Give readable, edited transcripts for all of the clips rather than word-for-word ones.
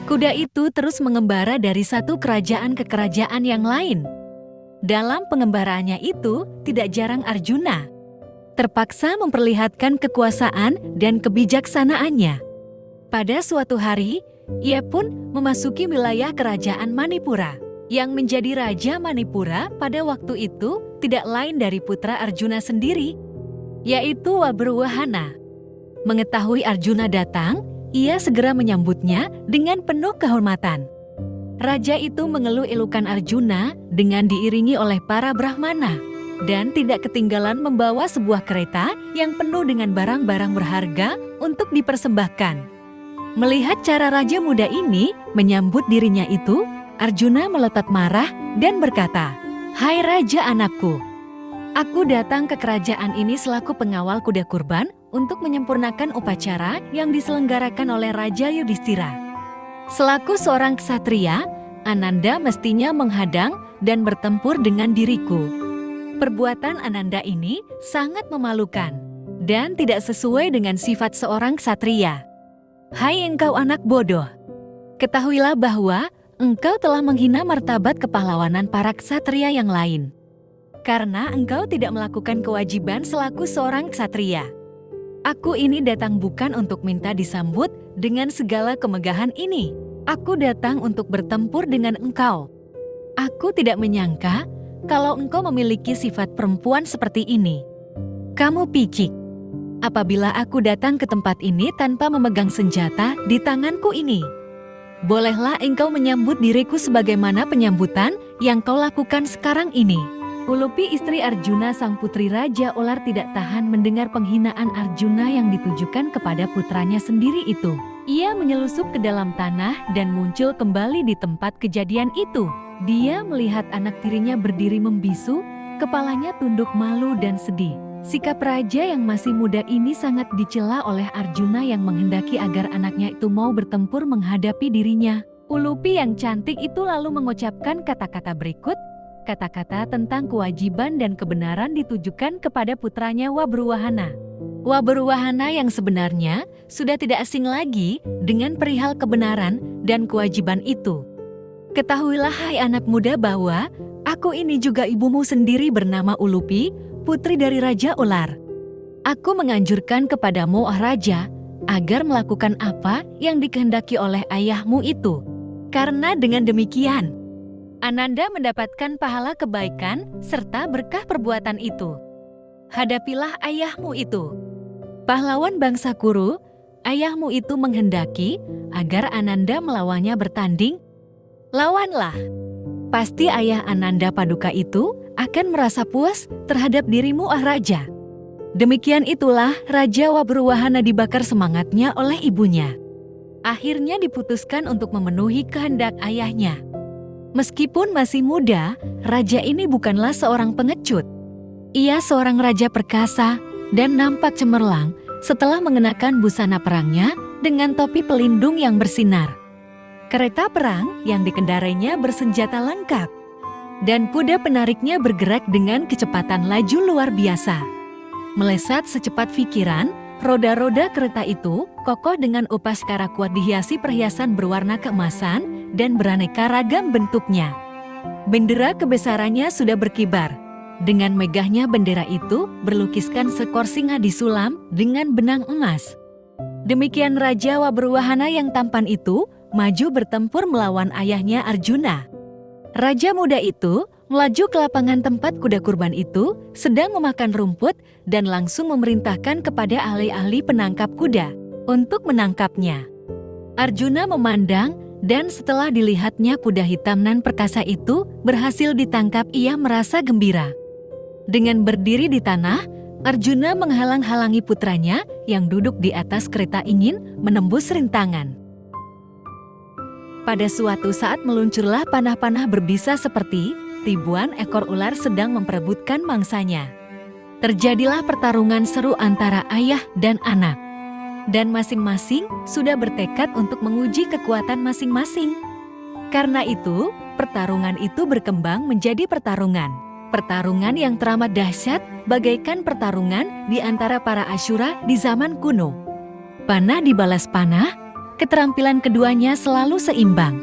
Kuda itu terus mengembara dari satu kerajaan ke kerajaan yang lain. Dalam pengembaraannya itu, tidak jarang Arjuna terpaksa memperlihatkan kekuasaan dan kebijaksanaannya. Pada suatu hari, ia pun memasuki wilayah kerajaan Manipura. Yang menjadi Raja Manipura pada waktu itu tidak lain dari putra Arjuna sendiri, yaitu Wabruwahana. Mengetahui Arjuna datang, ia segera menyambutnya dengan penuh kehormatan. Raja itu mengeluh-elukan Arjuna dengan diiringi oleh para Brahmana, dan tidak ketinggalan membawa sebuah kereta yang penuh dengan barang-barang berharga untuk dipersembahkan. Melihat cara raja muda ini menyambut dirinya itu, Arjuna melotot marah dan berkata, "Hai Raja anakku, aku datang ke kerajaan ini selaku pengawal kuda kurban untuk menyempurnakan upacara yang diselenggarakan oleh Raja Yudhistira. Selaku seorang ksatria, Ananda mestinya menghadang dan bertempur dengan diriku. Perbuatan Ananda ini sangat memalukan dan tidak sesuai dengan sifat seorang ksatria. Hai engkau anak bodoh, ketahuilah bahwa engkau telah menghina martabat kepahlawanan para ksatria yang lain. Karena engkau tidak melakukan kewajiban selaku seorang ksatria. Aku ini datang bukan untuk minta disambut dengan segala kemegahan ini. Aku datang untuk bertempur dengan engkau. Aku tidak menyangka kalau engkau memiliki sifat perempuan seperti ini. Kamu picik. Apabila aku datang ke tempat ini tanpa memegang senjata di tanganku ini, bolehlah engkau menyambut diriku sebagaimana penyambutan yang kau lakukan sekarang ini." Ulupi istri Arjuna sang putri Raja Ular tidak tahan mendengar penghinaan Arjuna yang ditujukan kepada putranya sendiri itu. Ia menyelusup ke dalam tanah dan muncul kembali di tempat kejadian itu. Dia melihat anak tirinya berdiri membisu, kepalanya tunduk malu dan sedih. Sikap raja yang masih muda ini sangat dicela oleh Arjuna yang menghendaki agar anaknya itu mau bertempur menghadapi dirinya. Ulupi yang cantik itu lalu mengucapkan kata-kata berikut, kata-kata tentang kewajiban dan kebenaran ditujukan kepada putranya Wabruwahana. Wabruwahana yang sebenarnya sudah tidak asing lagi dengan perihal kebenaran dan kewajiban itu. Ketahuilah hai anak muda bahwa aku ini juga ibumu sendiri bernama Ulupi, putri dari Raja Ular. Aku menganjurkan kepadamu, oh Raja, agar melakukan apa yang dikehendaki oleh ayahmu itu. Karena dengan demikian, Ananda mendapatkan pahala kebaikan serta berkah perbuatan itu. Hadapilah ayahmu itu. Pahlawan bangsa Kuru, ayahmu itu menghendaki agar Ananda melawannya bertanding. Lawanlah. Pasti ayah Ananda Paduka itu akan merasa puas terhadap dirimu, ah Raja. Demikian itulah Raja Wabruwahana dibakar semangatnya oleh ibunya. Akhirnya diputuskan untuk memenuhi kehendak ayahnya. Meskipun masih muda, raja ini bukanlah seorang pengecut. Ia seorang raja perkasa dan nampak cemerlang setelah mengenakan busana perangnya dengan topi pelindung yang bersinar. Kereta perang yang dikendarainya bersenjata lengkap, dan kuda penariknya bergerak dengan kecepatan laju luar biasa. Melesat secepat pikiran, roda-roda kereta itu kokoh dengan upaskara kuat dihiasi perhiasan berwarna keemasan dan beraneka ragam bentuknya. Bendera kebesarannya sudah berkibar. Dengan megahnya bendera itu berlukiskan seekor singa disulam dengan benang emas. Demikian Raja Wabruwahana yang tampan itu maju bertempur melawan ayahnya Arjuna. Raja muda itu melaju ke lapangan tempat kuda kurban itu sedang memakan rumput dan langsung memerintahkan kepada ahli-ahli penangkap kuda untuk menangkapnya. Arjuna memandang dan setelah dilihatnya kuda hitam nan perkasa itu berhasil ditangkap, ia merasa gembira. Dengan berdiri di tanah, Arjuna menghalang-halangi putranya yang duduk di atas kereta ingin menembus rintangan. Pada suatu saat meluncurlah panah-panah berbisa seperti ribuan ekor ular sedang memperebutkan mangsanya. Terjadilah pertarungan seru antara ayah dan anak. Dan masing-masing sudah bertekad untuk menguji kekuatan masing-masing. Karena itu, pertarungan itu berkembang menjadi pertarungan. Pertarungan yang teramat dahsyat bagaikan pertarungan di antara para Asyura di zaman kuno. Panah dibalas panah, Keterampilan keduanya selalu seimbang.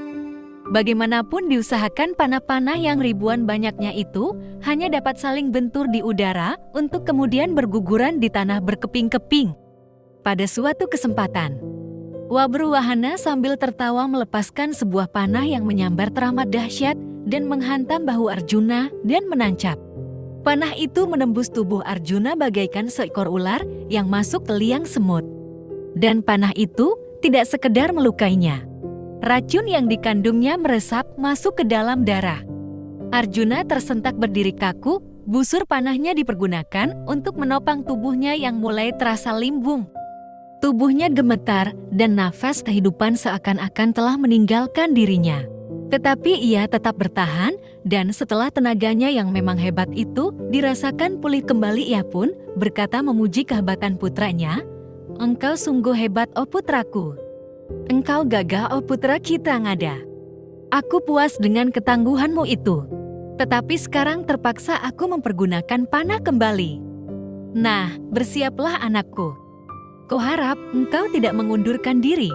Bagaimanapun diusahakan, panah-panah yang ribuan banyaknya itu hanya dapat saling bentur di udara untuk kemudian berguguran di tanah berkeping-keping. Pada suatu kesempatan, Wabruwahana sambil tertawa melepaskan sebuah panah yang menyambar teramat dahsyat dan menghantam bahu Arjuna dan menancap. Panah itu menembus tubuh Arjuna bagaikan seekor ular yang masuk ke liang semut. Dan panah itu tidak sekedar melukainya. Racun yang dikandungnya meresap masuk ke dalam darah. Arjuna tersentak berdiri kaku, busur panahnya dipergunakan untuk menopang tubuhnya yang mulai terasa limbung. Tubuhnya gemetar dan nafas kehidupan seakan-akan telah meninggalkan dirinya. Tetapi ia tetap bertahan dan setelah tenaganya yang memang hebat itu dirasakan pulih kembali, ia pun berkata memuji kehebatan putranya, "Engkau sungguh hebat, oh putraku. Engkau gagah, oh putra Citrangada. Aku puas dengan ketangguhanmu itu. Tetapi sekarang terpaksa aku mempergunakan panah kembali. Nah, bersiaplah anakku. Kuharap engkau tidak mengundurkan diri."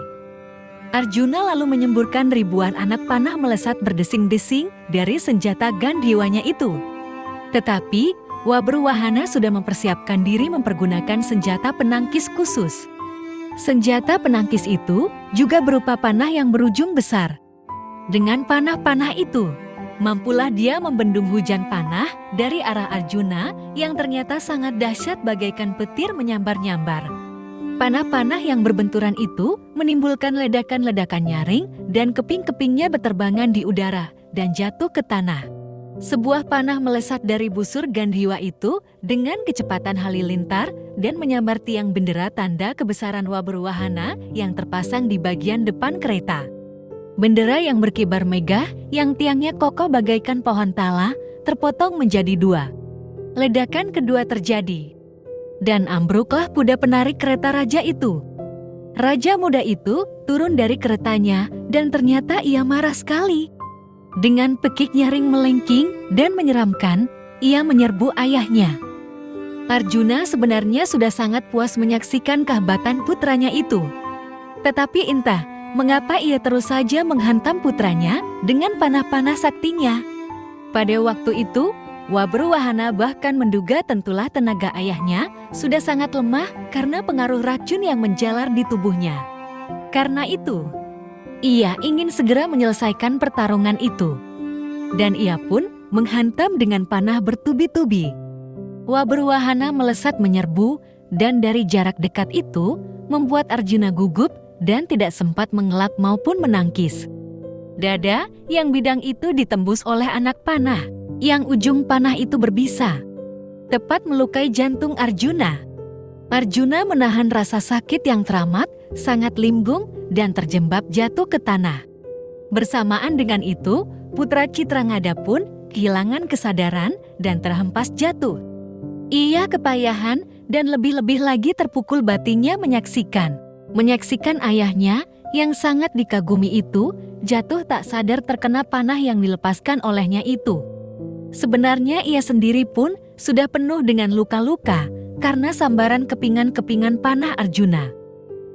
Arjuna lalu menyemburkan ribuan anak panah melesat berdesing-desing dari senjata Gandhiwanya itu. Tetapi Wabruwahana sudah mempersiapkan diri mempergunakan senjata penangkis khusus. Senjata penangkis itu juga berupa panah yang berujung besar. Dengan panah-panah itu, mampulah dia membendung hujan panah dari arah Arjuna yang ternyata sangat dahsyat bagaikan petir menyambar-nyambar. Panah-panah yang berbenturan itu menimbulkan ledakan-ledakan nyaring dan keping-kepingnya berterbangan di udara dan jatuh ke tanah. Sebuah panah melesat dari busur Gandhiwa itu dengan kecepatan halilintar dan menyambar tiang bendera tanda kebesaran Wabruwahana yang terpasang di bagian depan kereta. Bendera yang berkibar megah, yang tiangnya kokoh bagaikan pohon tala, terpotong menjadi dua. Ledakan kedua terjadi, dan ambruklah kuda penarik kereta raja itu. Raja muda itu turun dari keretanya dan ternyata ia marah sekali. Dengan pekik nyaring melengking dan menyeramkan, ia menyerbu ayahnya. Arjuna sebenarnya sudah sangat puas menyaksikan kehebatan putranya itu. Tetapi entah mengapa ia terus saja menghantam putranya dengan panah-panah saktinya. Pada waktu itu, Wabruwahana bahkan menduga tentulah tenaga ayahnya sudah sangat lemah karena pengaruh racun yang menjalar di tubuhnya. Karena itu, ia ingin segera menyelesaikan pertarungan itu. Dan ia pun menghantam dengan panah bertubi-tubi. Wabruwahana melesat menyerbu dan dari jarak dekat itu membuat Arjuna gugup dan tidak sempat mengelak maupun menangkis. Dada yang bidang itu ditembus oleh anak panah, yang ujung panah itu berbisa, tepat melukai jantung Arjuna. Arjuna menahan rasa sakit yang teramat, sangat limbung dan terjembab jatuh ke tanah. Bersamaan dengan itu, putra Citrangada pun kehilangan kesadaran dan terhempas jatuh. Ia kepayahan dan lebih-lebih lagi terpukul batinnya menyaksikan ayahnya yang sangat dikagumi itu jatuh tak sadar terkena panah yang dilepaskan olehnya itu. Sebenarnya ia sendiri pun sudah penuh dengan luka-luka karena sambaran kepingan-kepingan panah Arjuna.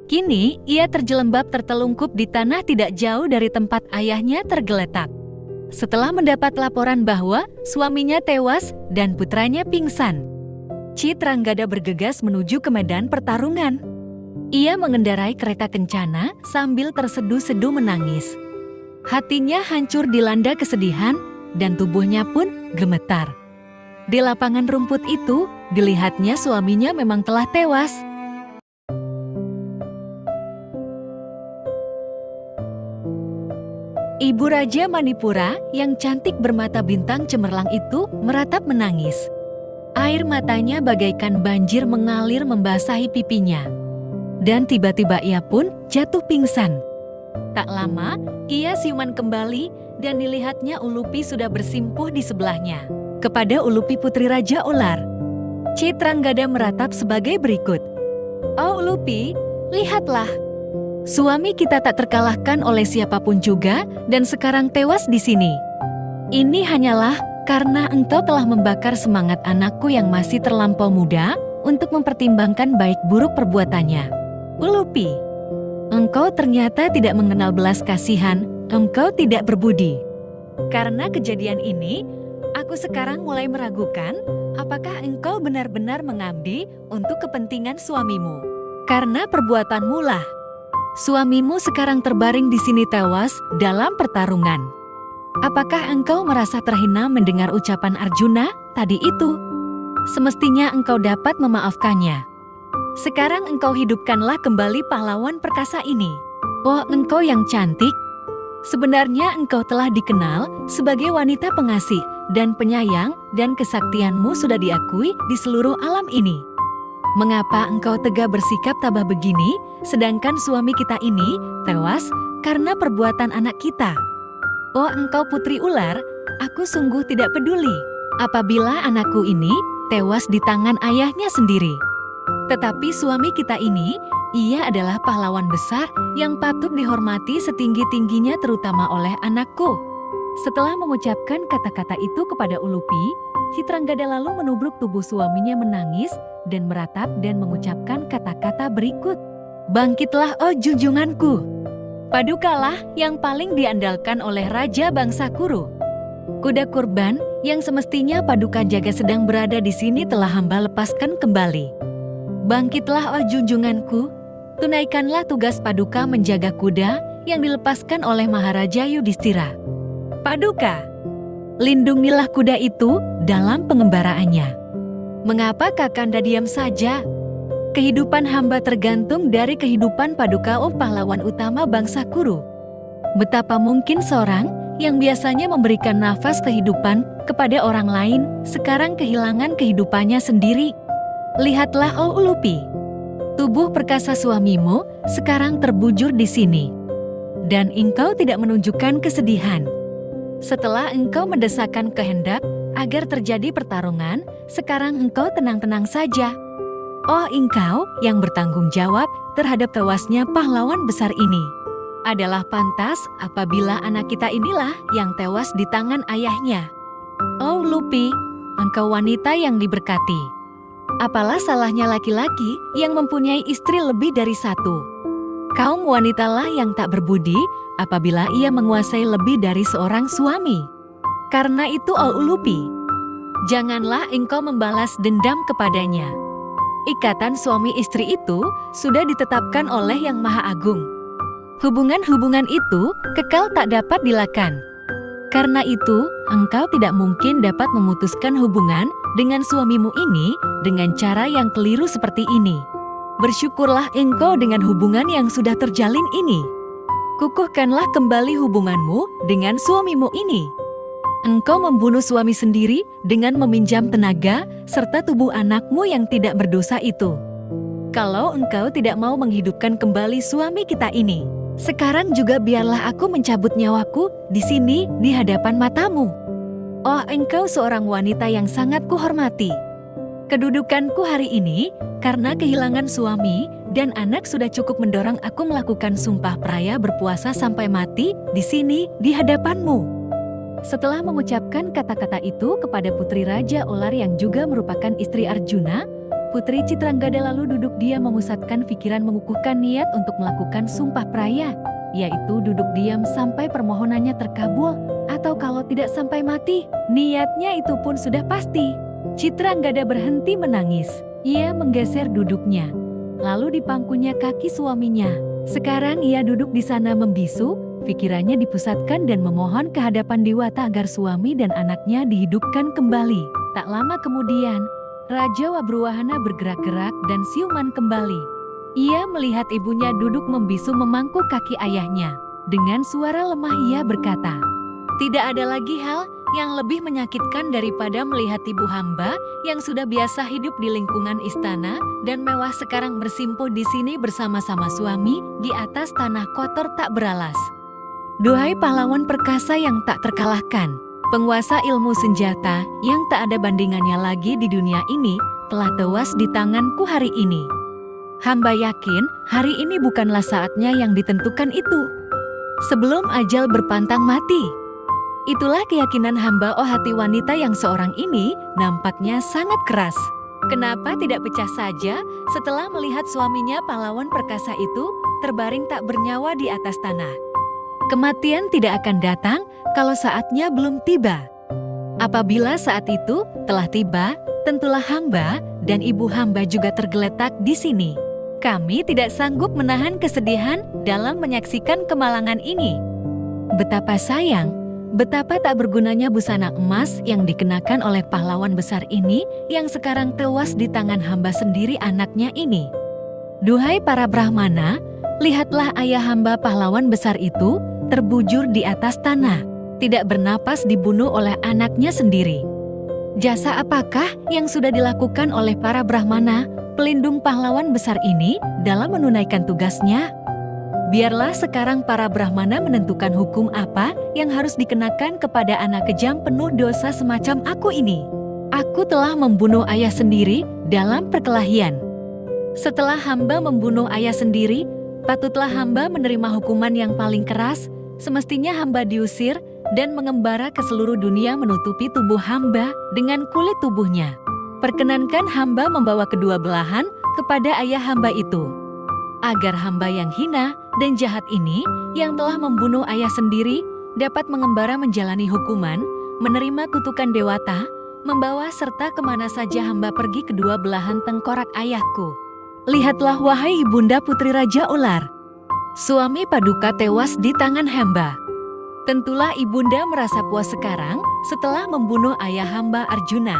Kini ia terjelembab tertelungkup di tanah tidak jauh dari tempat ayahnya tergeletak. Setelah mendapat laporan bahwa suaminya tewas dan putranya pingsan, Citrangada bergegas menuju ke medan pertarungan. Ia mengendarai kereta kencana sambil terseduh-seduh menangis. Hatinya hancur dilanda kesedihan dan tubuhnya pun gemetar. Di lapangan rumput itu, dilihatnya suaminya memang telah tewas. Ibu Raja Manipura yang cantik bermata bintang cemerlang itu meratap menangis. Air matanya bagaikan banjir mengalir membasahi pipinya. Dan tiba-tiba ia pun jatuh pingsan. Tak lama, ia siuman kembali dan dilihatnya Ulupi sudah bersimpuh di sebelahnya. Kepada Ulupi putri Raja Ular, Citrangada meratap sebagai berikut. "Oh Ulupi, lihatlah. Suami kita tak terkalahkan oleh siapapun juga dan sekarang tewas di sini. Ini hanyalah karena engkau telah membakar semangat anakku yang masih terlampau muda untuk mempertimbangkan baik buruk perbuatannya. Ulupi, Engkau ternyata tidak mengenal belas kasihan, engkau tidak berbudi. Karena kejadian ini, aku sekarang mulai meragukan apakah engkau benar-benar mengabdi untuk kepentingan suamimu. Karena perbuatanmu lah, suamimu sekarang terbaring di sini tewas dalam pertarungan. Apakah engkau merasa terhina mendengar ucapan Arjuna tadi itu? Semestinya engkau dapat memaafkannya. Sekarang engkau hidupkanlah kembali pahlawan perkasa ini. Oh, engkau yang cantik. Sebenarnya engkau telah dikenal sebagai wanita pengasih dan penyayang, dan kesaktianmu sudah diakui di seluruh alam ini. Mengapa engkau tega bersikap tabah begini, sedangkan suami kita ini tewas karena perbuatan anak kita? Oh, engkau putri ular, aku sungguh tidak peduli apabila anakku ini tewas di tangan ayahnya sendiri. Tetapi suami kita ini, ia adalah pahlawan besar yang patut dihormati setinggi-tingginya, terutama oleh anakku. Setelah mengucapkan kata-kata itu kepada Ulupi, Citranggada lalu menubruk tubuh suaminya menangis dan meratap dan mengucapkan kata-kata berikut. Bangkitlah, oh junjunganku. Padukalah yang paling diandalkan oleh Raja Bangsa Kuru. Kuda kurban yang semestinya Paduka jaga sedang berada di sini telah hamba lepaskan kembali. Bangkitlah, oh junjunganku. Tunaikanlah tugas Paduka menjaga kuda yang dilepaskan oleh Maharaja Yudhistira. Paduka, lindungilah kuda itu dalam pengembaraannya. Mengapa Kakanda diam saja? Kehidupan hamba tergantung dari kehidupan Paduka, oh pahlawan utama bangsa Kuru. Betapa mungkin seorang yang biasanya memberikan nafas kehidupan kepada orang lain, sekarang kehilangan kehidupannya sendiri. Lihatlah, oh Ulupi, tubuh perkasa suamimu sekarang terbujur di sini. Dan engkau tidak menunjukkan kesedihan. Setelah engkau mendesakkan kehendak agar terjadi pertarungan, sekarang engkau tenang-tenang saja. Oh, engkau yang bertanggung jawab terhadap tewasnya pahlawan besar ini. Adalah pantas apabila anak kita inilah yang tewas di tangan ayahnya. Oh Lupi, engkau wanita yang diberkati. Apalah salahnya laki-laki yang mempunyai istri lebih dari satu? Kaum wanitalah yang tak berbudi apabila ia menguasai lebih dari seorang suami. Karena itu, oh Ulupi, janganlah engkau membalas dendam kepadanya. Ikatan suami istri itu sudah ditetapkan oleh Yang Maha Agung. Hubungan-hubungan itu kekal tak dapat dilakan. Karena itu, engkau tidak mungkin dapat memutuskan hubungan dengan suamimu ini dengan cara yang keliru seperti ini. Bersyukurlah engkau dengan hubungan yang sudah terjalin ini. Kukuhkanlah kembali hubunganmu dengan suamimu ini. Engkau membunuh suami sendiri dengan meminjam tenaga serta tubuh anakmu yang tidak berdosa itu. Kalau engkau tidak mau menghidupkan kembali suami kita ini, sekarang juga biarlah aku mencabut nyawaku di sini di hadapan matamu. Oh, engkau seorang wanita yang sangat kuhormati. Kedudukanku hari ini karena kehilangan suami dan anak sudah cukup mendorong aku melakukan sumpah peraya berpuasa sampai mati di sini di hadapanmu. Setelah mengucapkan kata-kata itu kepada Putri Raja Olar yang juga merupakan istri Arjuna, Putri Citranggada lalu duduk diam memusatkan pikiran mengukuhkan niat untuk melakukan sumpah peraya, yaitu duduk diam sampai permohonannya terkabul, atau kalau tidak sampai mati, niatnya itu pun sudah pasti. Citranggada berhenti menangis, ia menggeser duduknya, lalu dipangkunya kaki suaminya. Sekarang ia duduk di sana membisu, pikirannya dipusatkan dan memohon ke hadapan Dewata agar suami dan anaknya dihidupkan kembali. Tak lama kemudian, Raja Wabruwahana bergerak-gerak dan siuman kembali. Ia melihat ibunya duduk membisu memangku kaki ayahnya. Dengan suara lemah ia berkata, "Tidak ada lagi hal yang lebih menyakitkan daripada melihat ibu hamba yang sudah biasa hidup di lingkungan istana dan mewah sekarang bersimpuh di sini bersama-sama suami di atas tanah kotor tak beralas. Duhai pahlawan perkasa yang tak terkalahkan, penguasa ilmu senjata yang tak ada bandingannya lagi di dunia ini telah tewas di tanganku hari ini. Hamba yakin hari ini bukanlah saatnya yang ditentukan itu. Sebelum ajal berpantang mati. Itulah keyakinan hamba, oh hati wanita yang seorang ini nampaknya sangat keras. Kenapa tidak pecah saja setelah melihat suaminya pahlawan perkasa itu terbaring tak bernyawa di atas tanah. Kematian tidak akan datang kalau saatnya belum tiba. Apabila saat itu telah tiba, tentulah hamba dan ibu hamba juga tergeletak di sini. Kami tidak sanggup menahan kesedihan dalam menyaksikan kemalangan ini. Betapa sayang, betapa tak bergunanya busana emas yang dikenakan oleh pahlawan besar ini yang sekarang tewas di tangan hamba sendiri anaknya ini. Duhai para Brahmana, lihatlah ayah hamba pahlawan besar itu terbujur di atas tanah, tidak bernapas dibunuh oleh anaknya sendiri. Jasa apakah yang sudah dilakukan oleh para Brahmana, pelindung pahlawan besar ini dalam menunaikan tugasnya? Biarlah sekarang para Brahmana menentukan hukum apa yang harus dikenakan kepada anak kejam penuh dosa semacam aku ini. Aku telah membunuh ayah sendiri dalam perkelahian. Setelah hamba membunuh ayah sendiri, patutlah hamba menerima hukuman yang paling keras. Semestinya hamba diusir dan mengembara ke seluruh dunia menutupi tubuh hamba dengan kulit tubuhnya. Perkenankan hamba membawa kedua belahan kepada ayah hamba itu, agar hamba yang hina dan jahat ini yang telah membunuh ayah sendiri dapat mengembara menjalani hukuman, menerima kutukan dewata, membawa serta kemana saja hamba pergi kedua belahan tengkorak ayahku. Lihatlah wahai ibunda putri Raja Ular, suami Paduka tewas di tangan hamba. Tentulah ibunda merasa puas sekarang setelah membunuh ayah hamba Arjuna.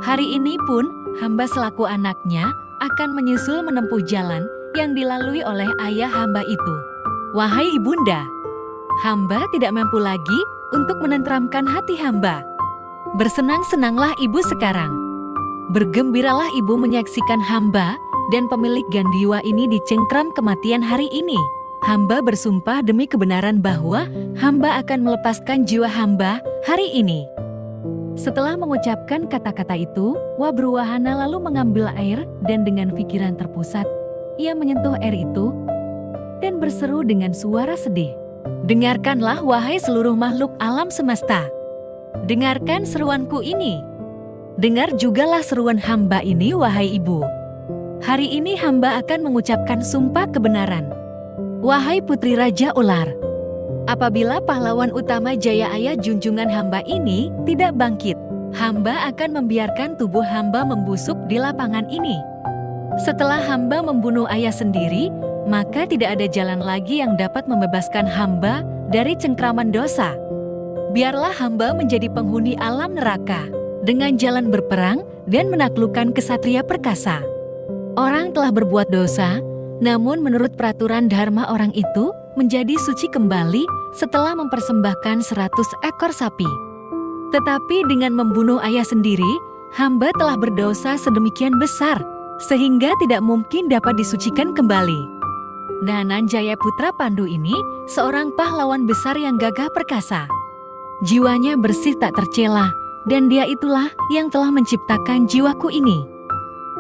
Hari ini pun hamba selaku anaknya akan menyusul menempuh jalan yang dilalui oleh ayah hamba itu. Wahai ibunda, hamba tidak mampu lagi untuk menenteramkan hati hamba. Bersenang-senanglah ibu sekarang. Bergembiralah ibu menyaksikan hamba dan pemilik Gandiwa ini dicengkram kematian hari ini. Hamba bersumpah demi kebenaran bahwa hamba akan melepaskan jiwa hamba hari ini. Setelah mengucapkan kata-kata itu, Wabruwahana lalu mengambil air dan dengan pikiran terpusat, ia menyentuh air itu dan berseru dengan suara sedih. Dengarkanlah wahai seluruh makhluk alam semesta. Dengarkan seruanku ini. Dengar jugalah seruan hamba ini wahai ibu. Hari ini hamba akan mengucapkan sumpah kebenaran. Wahai putri Raja Ular, apabila pahlawan utama Jaya Ayah junjungan hamba ini tidak bangkit, hamba akan membiarkan tubuh hamba membusuk di lapangan ini. Setelah hamba membunuh ayah sendiri, maka tidak ada jalan lagi yang dapat membebaskan hamba dari cengkraman dosa. Biarlah hamba menjadi penghuni alam neraka dengan jalan berperang dan menaklukkan kesatria perkasa. Orang telah berbuat dosa, namun menurut peraturan dharma orang itu menjadi suci kembali setelah mempersembahkan 100 ekor sapi. Tetapi dengan membunuh ayah sendiri, hamba telah berdosa sedemikian besar, sehingga tidak mungkin dapat disucikan kembali. Dananjaya putra Pandu ini seorang pahlawan besar yang gagah perkasa. Jiwanya bersih tak tercela, dan dia itulah yang telah menciptakan jiwaku ini.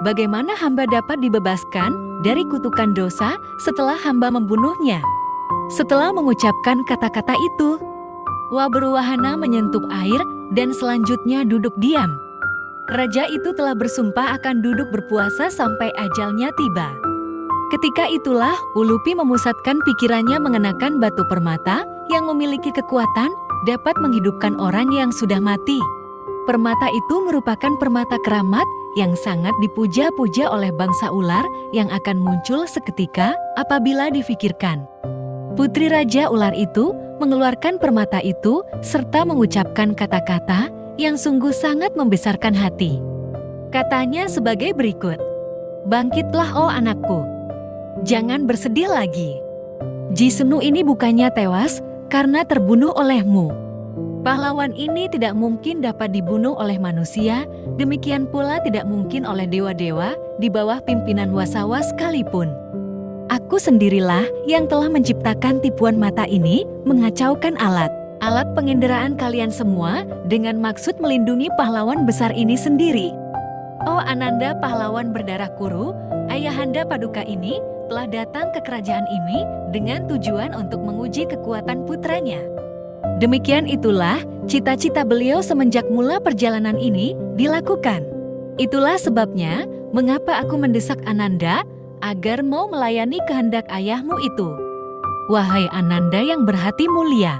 Bagaimana hamba dapat dibebaskan dari kutukan dosa setelah hamba membunuhnya? Setelah mengucapkan kata-kata itu, Wabruwahana menyentuh air dan selanjutnya duduk diam. Raja itu telah bersumpah akan duduk berpuasa sampai ajalnya tiba. Ketika itulah Ulupi memusatkan pikirannya mengenakan batu permata yang memiliki kekuatan dapat menghidupkan orang yang sudah mati. Permata itu merupakan permata keramat yang sangat dipuja-puja oleh bangsa ular yang akan muncul seketika apabila difikirkan. Putri Raja Ular itu mengeluarkan permata itu serta mengucapkan kata-kata yang sungguh sangat membesarkan hati. Katanya sebagai berikut, "Bangkitlah oh anakku, jangan bersedih lagi. Jisnu ini bukannya tewas karena terbunuh olehmu. Pahlawan ini tidak mungkin dapat dibunuh oleh manusia, demikian pula tidak mungkin oleh dewa-dewa di bawah pimpinan Wasawa sekalipun. Aku sendirilah yang telah menciptakan tipuan mata ini mengacaukan alat penginderaan kalian semua dengan maksud melindungi pahlawan besar ini sendiri. Oh Ananda pahlawan berdarah Kuru, ayahanda Paduka ini telah datang ke kerajaan ini dengan tujuan untuk menguji kekuatan putranya. Demikian itulah cita-cita beliau semenjak mula perjalanan ini dilakukan. Itulah sebabnya mengapa aku mendesak Ananda agar mau melayani kehendak ayahmu itu. Wahai Ananda yang berhati mulia,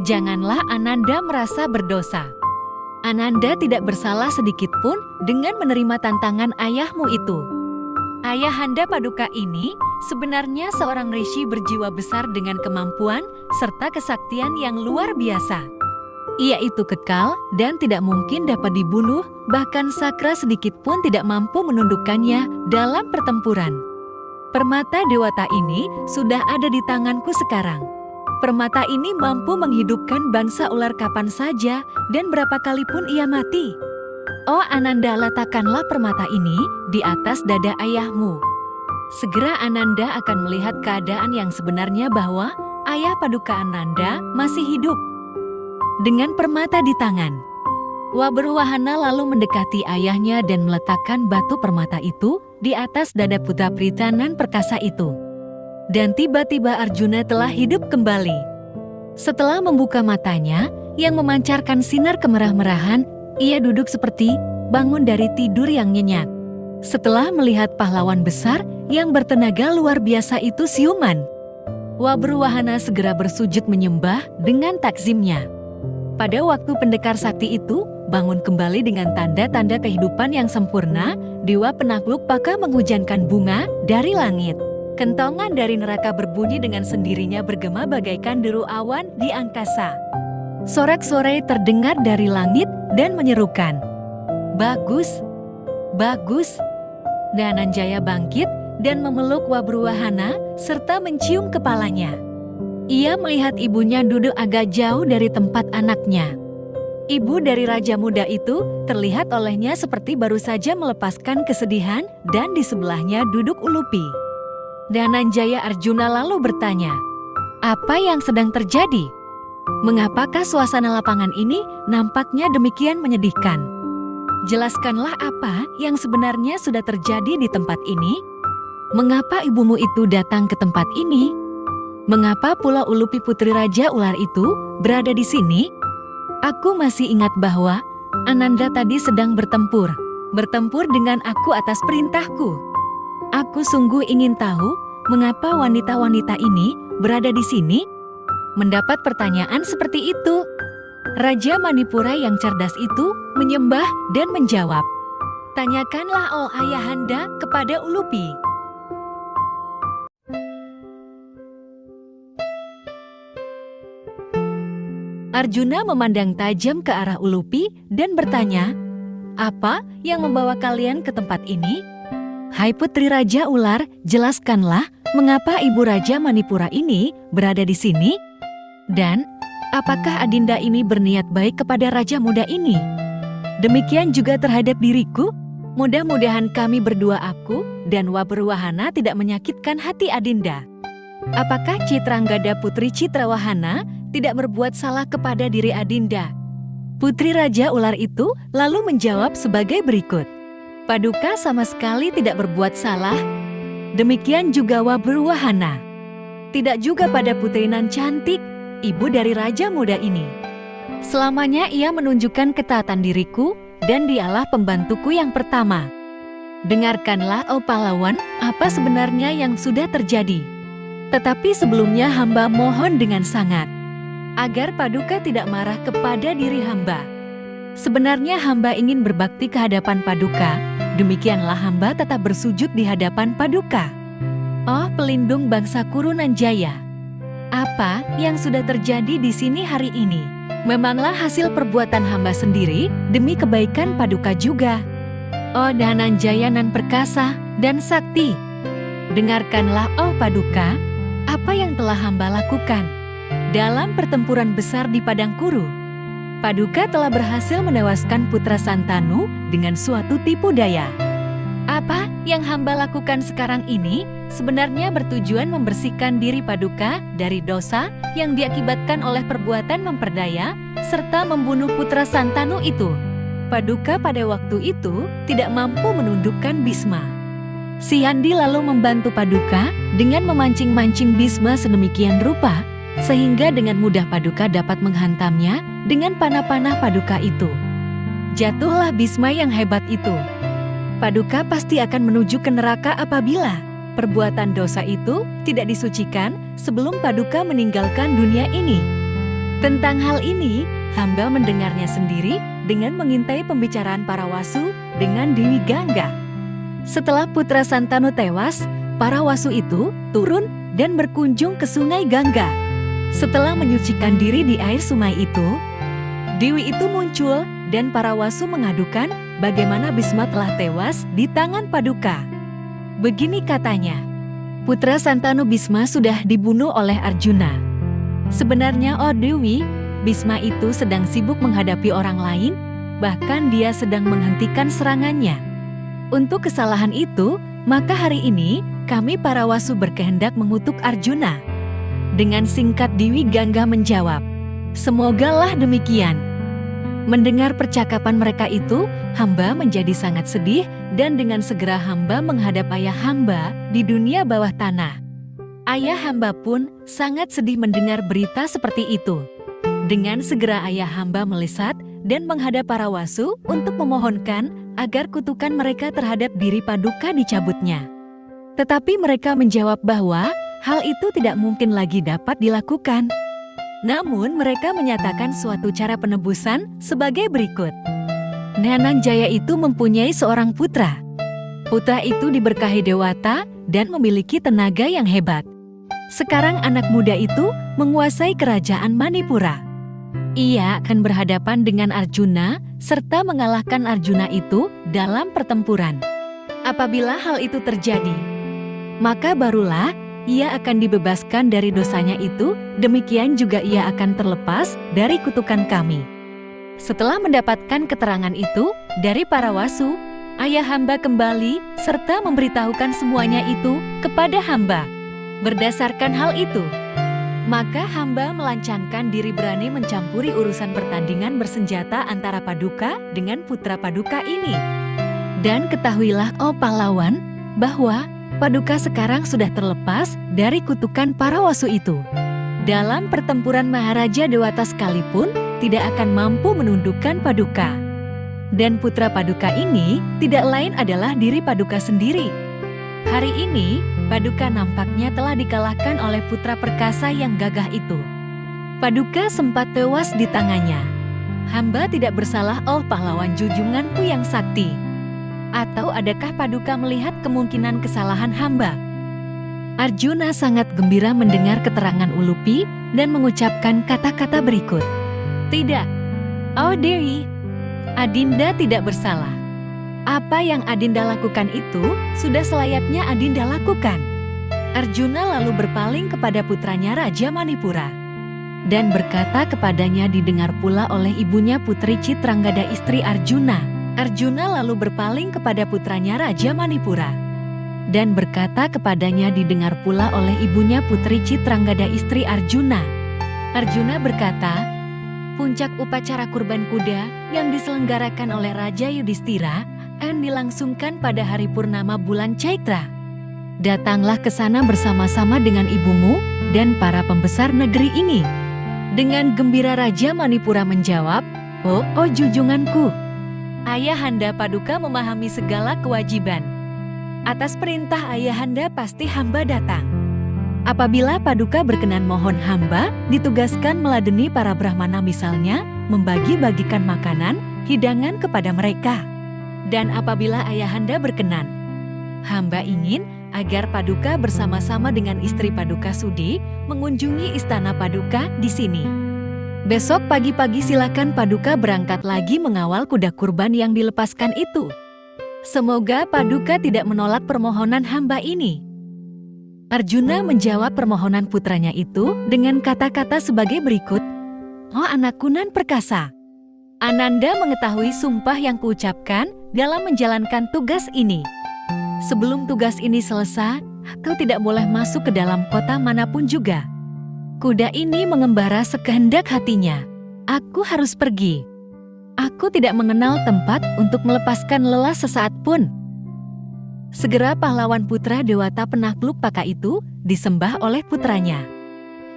janganlah Ananda merasa berdosa. Ananda tidak bersalah sedikit pun dengan menerima tantangan ayahmu itu. Ayahanda Paduka ini sebenarnya seorang rishi berjiwa besar dengan kemampuan serta kesaktian yang luar biasa. Ia itu kekal dan tidak mungkin dapat dibunuh, bahkan sakra sedikit pun tidak mampu menundukkannya dalam pertempuran. Permata Dewata ini sudah ada di tanganku sekarang. Permata ini mampu menghidupkan bangsa ular kapan saja dan berapa kali pun ia mati. Oh Ananda, letakkanlah permata ini di atas dada ayahmu. Segera Ananda akan melihat keadaan yang sebenarnya bahwa ayah Paduka Ananda masih hidup. Dengan permata di tangan, Wabruwahana lalu mendekati ayahnya dan meletakkan batu permata itu di atas dada putra Pritanan perkasa itu. Dan tiba-tiba Arjuna telah hidup kembali. Setelah membuka matanya yang memancarkan sinar kemerah-merahan, ia duduk seperti bangun dari tidur yang nyenyak. Setelah melihat pahlawan besar yang bertenaga luar biasa itu siuman, Wabruwahana segera bersujud menyembah dengan takzimnya. Pada waktu pendekar sakti itu bangun kembali dengan tanda-tanda kehidupan yang sempurna, dewa penakluk Paka menghujankan bunga dari langit. Kentongan dari neraka berbunyi dengan sendirinya bergema bagaikan deru awan di angkasa. Sorak-sorai terdengar dari langit dan menyerukan, "Bagus, bagus." Dhananjaya bangkit dan memeluk Wabruwahana serta mencium kepalanya. Ia melihat ibunya duduk agak jauh dari tempat anaknya. Ibu dari raja muda itu terlihat olehnya seperti baru saja melepaskan kesedihan dan di sebelahnya duduk Ulupi. Dhananjaya Arjuna lalu bertanya, "Apa yang sedang terjadi? Mengapakah suasana lapangan ini nampaknya demikian menyedihkan? Jelaskanlah apa yang sebenarnya sudah terjadi di tempat ini. Mengapa ibumu itu datang ke tempat ini? Mengapa pula Ulupi putri Raja Ular itu berada di sini? Aku masih ingat bahwa Ananda tadi sedang bertempur dengan aku atas perintahku. Aku sungguh ingin tahu mengapa wanita-wanita ini berada di sini." Mendapat pertanyaan seperti itu, Raja Manipura yang cerdas itu menyembah dan menjawab, "Tanyakanlah oh ayahanda kepada Ulupi." Arjuna memandang tajam ke arah Ulupi dan bertanya, "Apa yang membawa kalian ke tempat ini? Hai Putri Raja Ular, jelaskanlah mengapa Ibu Raja Manipura ini berada di sini? Dan apakah Adinda ini berniat baik kepada Raja Muda ini? Demikian juga terhadap diriku. Mudah-mudahan kami berdua, aku dan Wabruwahana, tidak menyakitkan hati Adinda. Apakah Citranggada Putri Citrawahana tidak berbuat salah kepada diri Adinda?" Putri Raja Ular itu lalu menjawab sebagai berikut, "Paduka sama sekali tidak berbuat salah. Demikian juga Wabruwahana. Tidak juga pada Putri Nan cantik, ibu dari Raja Muda ini. Selamanya ia menunjukkan ketaatan diriku dan dialah pembantuku yang pertama. Dengarkanlah oh pahlawan, apa sebenarnya yang sudah terjadi. Tetapi sebelumnya hamba mohon dengan sangat, agar Paduka tidak marah kepada diri hamba. Sebenarnya hamba ingin berbakti ke hadapan Paduka, demikianlah hamba tetap bersujud di hadapan Paduka. Oh pelindung bangsa Kurunanjaya, apa yang sudah terjadi di sini hari ini memanglah hasil perbuatan hamba sendiri demi kebaikan Paduka juga. Oh Dhananjaya nan perkasa dan sakti, dengarkanlah oh Paduka, apa yang telah hamba lakukan. Dalam pertempuran besar di Padang Kuru, Paduka telah berhasil menewaskan putra Santanu dengan suatu tipu daya. Apa yang hamba lakukan sekarang ini sebenarnya bertujuan membersihkan diri Paduka dari dosa yang diakibatkan oleh perbuatan memperdaya serta membunuh putra Santanu itu. Paduka pada waktu itu tidak mampu menundukkan Bisma. Si Handi lalu membantu Paduka dengan memancing-mancing Bisma sedemikian rupa sehingga dengan mudah Paduka dapat menghantamnya dengan panah-panah Paduka itu. Jatuhlah Bisma yang hebat itu. Paduka pasti akan menuju ke neraka apabila Perbuatan dosa itu tidak disucikan sebelum Paduka meninggalkan dunia ini. Tentang hal ini, hamba mendengarnya sendiri dengan mengintai pembicaraan para wasu dengan Dewi Gangga. Setelah putra Santanu tewas, para wasu itu turun dan berkunjung ke sungai Gangga. Setelah menyucikan diri di air sungai itu, Dewi itu muncul dan para wasu mengadukan bagaimana Bisma telah tewas di tangan Paduka. Begini katanya, putra Santanu Bisma sudah dibunuh oleh Arjuna. Sebenarnya, oh Dewi, Bisma itu sedang sibuk menghadapi orang lain, bahkan dia sedang menghentikan serangannya. Untuk kesalahan itu, maka hari ini kami para wasu berkehendak mengutuk Arjuna. Dengan singkat Dewi Gangga menjawab, semogalah demikian. Mendengar percakapan mereka itu, hamba menjadi sangat sedih dan dengan segera hamba menghadap ayah hamba di dunia bawah tanah. Ayah hamba pun sangat sedih mendengar berita seperti itu. Dengan segera ayah hamba melesat dan menghadap para wasu untuk memohonkan agar kutukan mereka terhadap diri Paduka dicabutnya. Tetapi mereka menjawab bahwa hal itu tidak mungkin lagi dapat dilakukan. Namun mereka menyatakan suatu cara penebusan sebagai berikut. Nananjaya itu mempunyai seorang putra. Putra itu diberkahi Dewata dan memiliki tenaga yang hebat. Sekarang anak muda itu menguasai kerajaan Manipura. Ia akan berhadapan dengan Arjuna serta mengalahkan Arjuna itu dalam pertempuran. Apabila hal itu terjadi, maka barulah ia akan dibebaskan dari dosanya itu, demikian juga ia akan terlepas dari kutukan kami. Setelah mendapatkan keterangan itu dari para wasu, ayah hamba kembali serta memberitahukan semuanya itu kepada hamba. Berdasarkan hal itu, maka hamba melancangkan diri berani mencampuri urusan pertandingan bersenjata antara Paduka dengan putra Paduka ini. Dan ketahuilah, oh pahlawan, bahwa Paduka sekarang sudah terlepas dari kutukan para wasu itu. Dalam pertempuran Maharaja Dewata sekalipun tidak akan mampu menundukkan Paduka. Dan putra Paduka ini tidak lain adalah diri Paduka sendiri. Hari ini, Paduka nampaknya telah dikalahkan oleh putra perkasa yang gagah itu. Paduka sempat tewas di tangannya. Hamba tidak bersalah, oh pahlawan junjunganku yang sakti. Atau adakah Paduka melihat kemungkinan kesalahan hamba? Arjuna sangat gembira mendengar keterangan Ulupi dan mengucapkan kata-kata berikut. Tidak, oh Dewi, Adinda tidak bersalah. Apa yang Adinda lakukan itu sudah selayaknya Adinda lakukan. Arjuna lalu berpaling kepada putranya Raja Manipura dan berkata kepadanya didengar pula oleh ibunya Putri Citranggada istri Arjuna. Arjuna lalu berpaling kepada putranya Raja Manipura dan berkata kepadanya didengar pula oleh ibunya Putri Citranggada istri Arjuna. Arjuna berkata, puncak upacara kurban kuda yang diselenggarakan oleh Raja Yudhistira akan dilangsungkan pada hari purnama bulan Chaitra. Datanglah ke sana bersama-sama dengan ibumu dan para pembesar negeri ini. Dengan gembira Raja Manipura menjawab, oh junjunganku. Ayahanda Paduka memahami segala kewajiban. Atas perintah ayahanda pasti hamba datang. Apabila Paduka berkenan mohon hamba ditugaskan meladeni para Brahmana misalnya, membagi-bagikan makanan, hidangan kepada mereka. Dan apabila ayahanda berkenan, hamba ingin agar Paduka bersama-sama dengan istri Paduka Sudi mengunjungi istana Paduka di sini. Besok pagi-pagi silakan Paduka berangkat lagi mengawal kuda kurban yang dilepaskan itu. Semoga Paduka tidak menolak permohonan hamba ini. Arjuna menjawab permohonan putranya itu dengan kata-kata sebagai berikut. Oh anakku nan perkasa, Ananda mengetahui sumpah yang kuucapkan dalam menjalankan tugas ini. Sebelum tugas ini selesai, kau tidak boleh masuk ke dalam kota manapun juga. Kuda ini mengembara sekehendak hatinya. Aku harus pergi. Aku tidak mengenal tempat untuk melepaskan lelah sesaat pun. Segera pahlawan putra Dewata penakluk Paka itu disembah oleh putranya.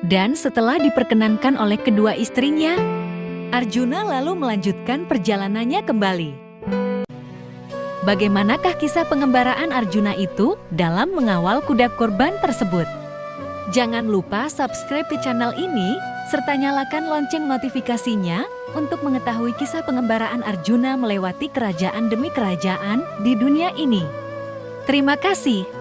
Dan setelah diperkenankan oleh kedua istrinya, Arjuna lalu melanjutkan perjalanannya kembali. Bagaimanakah kisah pengembaraan Arjuna itu dalam mengawal kuda korban tersebut? Jangan lupa subscribe di channel ini, serta nyalakan lonceng notifikasinya untuk mengetahui kisah pengembaraan Arjuna melewati kerajaan demi kerajaan di dunia ini. Terima kasih.